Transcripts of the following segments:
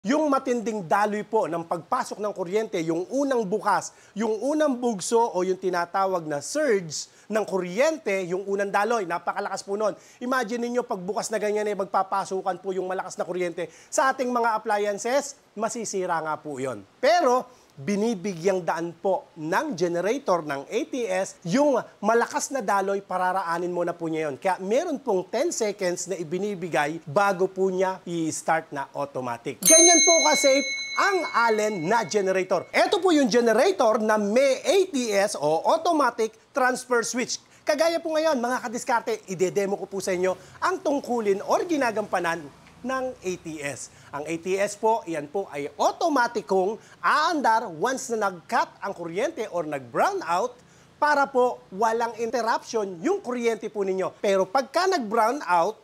Yung matinding daloy po ng pagpasok ng kuryente, yung unang bukas, yung unang bugso o yung tinatawag na surge ng kuryente, yung unang daloy, napakalakas po nun. Imagine niyo pagbukas na ganyan magpapasukan po yung malakas na kuryente sa ating mga appliances, masisira nga po yun. Pero binibigyang daan po ng generator ng ATS yung malakas na daloy, pararaanin mo na po niya yun. Kaya meron pong 10 seconds na ibinibigay bago po niya i-start na automatic. Ganyan po ka-safe ang Allen na generator. Ito po yung generator na may ATS o automatic transfer switch. Kagaya po ngayon, mga kadiskarte, ide-demo ko po sa inyo ang tungkulin or ginagampanan ng ATS. Ang ATS po, iyan po ay automatikong aandar once na nag-cut ang kuryente or nag-brown out para po walang interruption yung kuryente po ninyo. Pero pagka nag-brown out,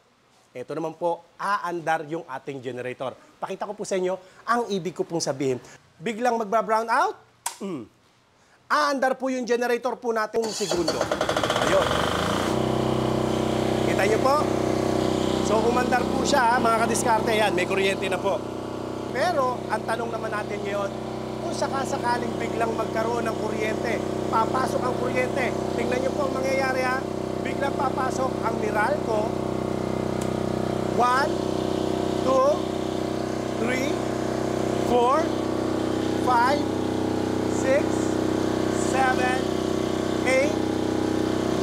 ito naman po, aandar yung ating generator. Pakita ko po sa inyo ang ibig ko pong sabihin. Biglang magba-brown out, aandar po yung generator po natin ng segundo. Ayun. Kita niyo po? So, umandar po siya, mga kadiskarte, yan, may kuryente na po. Pero, ang tanong naman natin ngayon, kung sakasakaling biglang magkaroon ng kuryente, papasok ang kuryente, tingnan niyo po ang mangyayari ha, biglang papasok ang Meralco, 1, 2, 3, 4, 5, 6, 7, 8,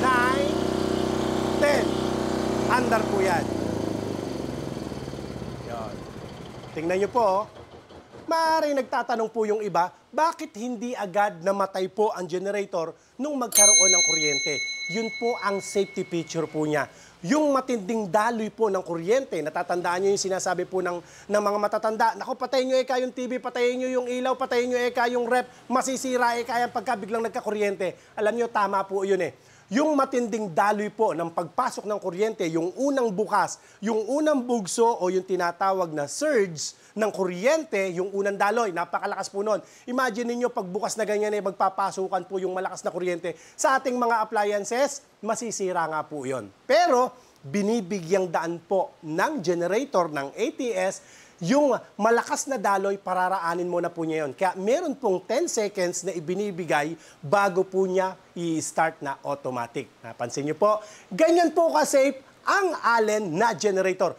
9, 10. Andar po yan. Tingnan niyo po, maaaring nagtatanong po yung iba, bakit hindi agad namatay po ang generator nung magkaroon ng kuryente? Yun po ang safety feature po niya. Yung matinding daloy po ng kuryente, natatandaan niyo yung sinasabi po ng mga matatanda, naku, patayin niyo yung TV, patayin niyo yung ilaw, patayin niyo yung rep, masisira yan pagka biglang nagkakuryente. Alam niyo, tama po yun eh. Yung matinding daloy po ng pagpasok ng kuryente, yung unang bukas, yung unang bugso o yung tinatawag na surge ng kuryente, yung unang daloy, napakalakas po nun. Imagine niyo pagbukas na ganyan magpapasukan po yung malakas na kuryente sa ating mga appliances, masisira nga po yun. Pero binibigyang daan po ng generator ng ATS yung malakas na daloy, pararaanin mo na po niya yun. Kaya meron pong 10 seconds na ibinibigay bago po niya i-start na automatic. Napansin niyo po, ganyan po ka-safe ang Allen na generator.